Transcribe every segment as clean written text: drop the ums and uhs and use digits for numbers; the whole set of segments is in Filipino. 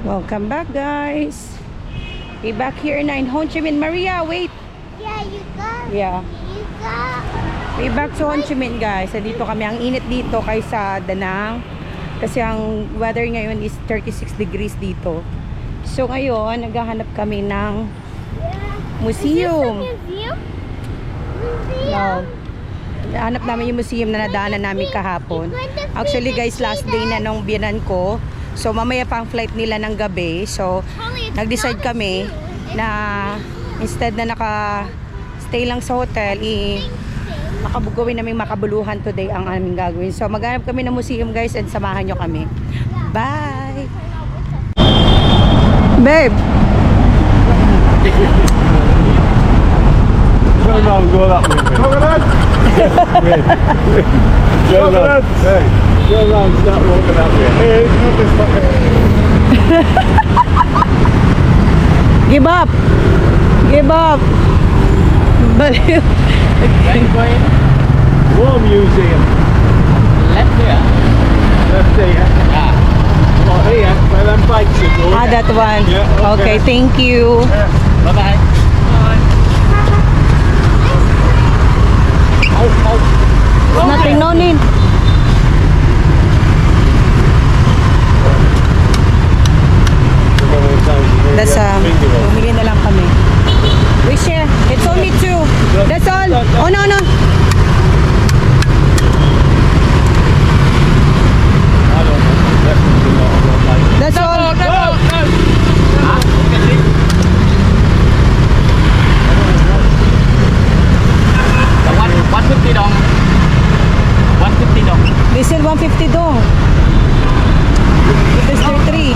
Welcome back, guys. We back here in Ho Chi Minh. Maria, wait. Yeah, you got. Yeah. You got. We back to Ho Chi Minh, guys. So, dito kami. Ang init dito kaysa Danang. Kasi ang weather ngayon is 36 degrees dito. So, ngayon, naghahanap kami ng museum. Is this a museum? No. Hanap namin yung museum na nadaanan namin kahapon. Actually, guys, last day na nung biyanan ko. So, mamaya pa ang flight nila ng gabi. So, nag-decide kami na instead na naka-stay lang sa hotel, makabugawin namin makabuluhan today ang aming gagawin. So, maghanap kami ng museum, guys, and samahan nyo kami. Bye! Babe! No, go that way. Coconut! Go round. Hey, go round, start walking that way. Hey, not this fucking... Give up! Give up! Baliw! War Museum. Left here. Left here. Ah. Oh, here, where them bikes are going. Ah, that one. Yeah, Okay, thank you. Bye bye. Nothing, no need. That's bumili na lang kami. We share. It's only two. That's all. Oh no, no. That's all. The 150 dong. 150 dong. They sell 150 dong. Because they're three.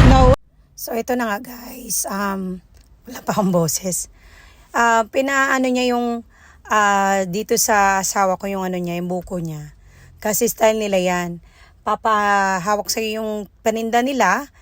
No. So ito na nga, guys. Wala pa akong boses. Pinaano niya yung dito sa asawa ko yung ano niya, yung buko niya. Kasi style nila yan. Papahawak sa yung paninda nila.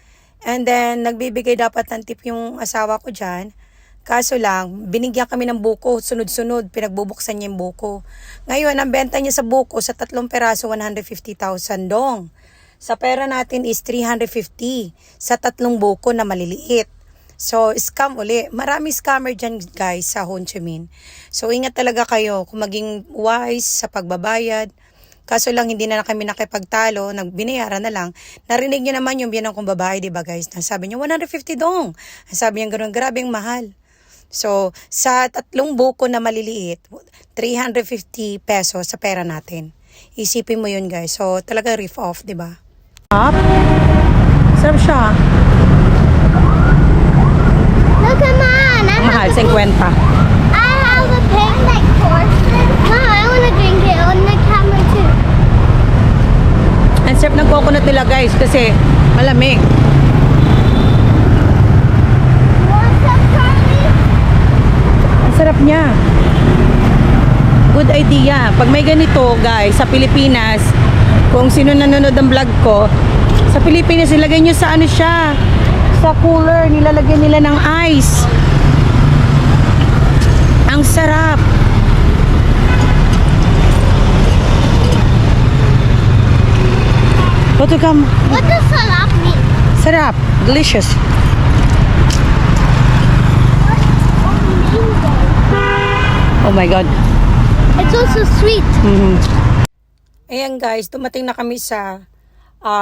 And then, nagbibigay dapat ng tip yung asawa ko dyan. Kaso lang, binigyan kami ng buko, sunod-sunod, pinagbubuksan niya yung buko. Ngayon, ang benta niya sa buko, sa 3 peraso, 150,000 dong. Sa pera natin is 350 sa 3 buko na maliliit. So, scam uli. Marami scammer dyan, guys, sa Ho Chi Minh. So, ingat talaga kayo kung maging wise sa pagbabayad. Kaso lang, hindi na kami nakipagtalo, binayaran na lang. Narinig nyo naman yung biyanang kong babae, di ba, guys? Sabi niya, 150 dong. Sabi niya, gano'n, grabing mahal. So, sa 3 buko na maliliit, 350 pesos sa pera natin. Isipin mo yun, guys. So, talaga riff off, di ba? Sarap siya. Look at mine. Mahal, 50. I have a picnic course. Mom, I want to drink it on the camera too. Ang sarap ng coconut nila, guys, kasi malamig. Want some, Charlie? Ang sarap niya. Good idea. Pag may ganito, guys, sa Pilipinas, kung sino nanonood ng vlog ko, sa Pilipinas, ilagay nyo sa ano siya, sa cooler, nilalagyan nila ng ice. Ang sarap. What to come? What does salap mean? Sarap. Delicious. Oh my God. It's also sweet. Ayan, guys, dumating na kami sa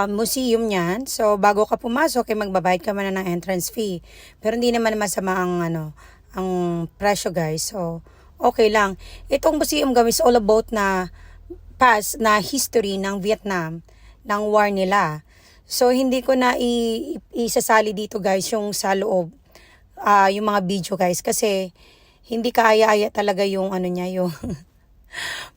museum niyan. So, bago ka pumasok, magbabayad ka muna ng entrance fee. Pero hindi naman masama ang, ang presyo, guys. So, okay lang. Itong museum, guys, is all about na past, na history ng Vietnam, ng war nila. So, hindi ko na isasali dito, guys, yung sa loob, yung mga video, guys. Kasi, hindi kaaya-aya talaga yung ano niya, yung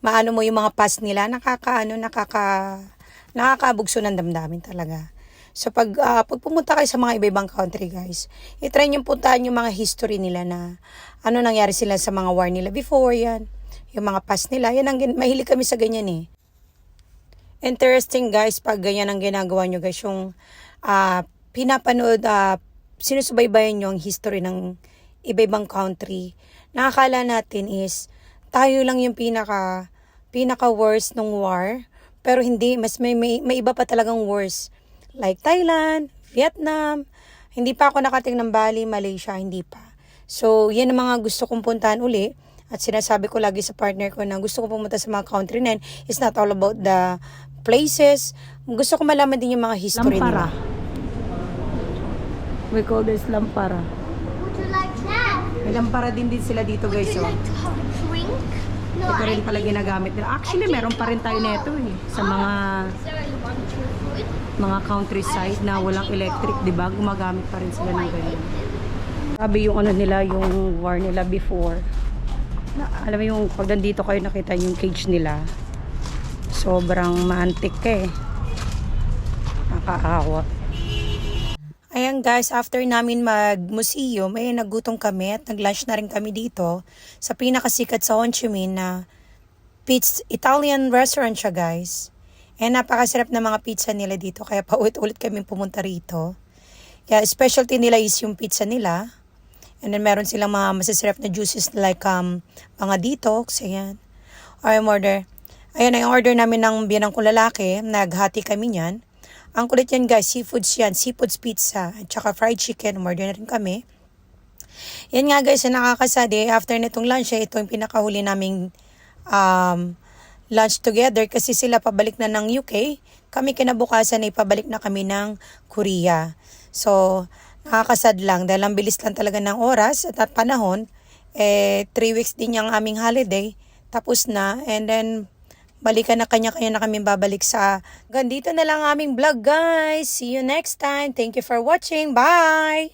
maano mo yung mga past nila, nakakabugso ng damdamin talaga. So pag pumunta kayo sa mga iba-ibang country, guys, i-try nyo puntahan yung mga history nila na ano nangyari sila sa mga war nila before yan, yung mga past nila. Yan ang mahilig kami sa ganyan eh. Interesting, guys, pag ganyan ang ginagawa nyo, guys, yung pinapanood, sinusubaybayan nyo ang history ng iba-ibang country. Nakakala natin is tayo lang yung pinaka-worst nung war. Pero hindi, mas may iba pa talagang worse. Like Thailand, Vietnam, hindi pa ako nakating ng Bali, Malaysia, hindi pa. So, yan ang mga gusto kong puntahan uli. At sinasabi ko lagi sa partner ko na gusto ko pumunta sa mga country na yun. It's not all about the places. Gusto ko malaman din yung mga history nila. We call this lampara. Would you like that? May lampara din sila dito guys. Would you like to have a drink? No, Ito rin pala ginagamit nila. Actually, meron pa rin tayo nito sa Sarah, you want your food? mga countryside na walang electric, di ba? Gumagamit pa rin sila ng ganyan. Sabi yung ano nila, yung war nila before. Alam mo yung pag nandito kayo nakita yung cage nila. Sobrang maantik eh. Nakakaawa. Ayan guys, after namin mag-museum, nagutom kami at nag-lunch na rin kami dito sa pinakasikat sa Ho Chi Minh na Italian restaurant siya guys. Napakasarap na mga pizza nila dito kaya paulit-ulit kami pumunta rito. Yeah, specialty nila is yung pizza nila. And then meron silang mga masasarap na juices like mga detox, ayan. Or order. Ayan, yung order namin ng biyanang kong lalaki, naghati kami niyan. Ang kulit yan guys, seafoods yan, seafoods pizza, at saka fried chicken, order na rin kami. Yan nga guys, nakakasadi, after nitong lunch, ito yung pinakahuli naming lunch together kasi sila pabalik na ng UK. Kami kinabukasan ay pabalik na kami ng Korea. So, nakakasad lang dahil ang bilis lang talaga ng oras at panahon. 3 weeks din yung aming holiday. Tapos na. And then, balikan na kanya-kanya na kami babalik sa... Ganito na lang aming vlog guys. See you next time. Thank you for watching. Bye!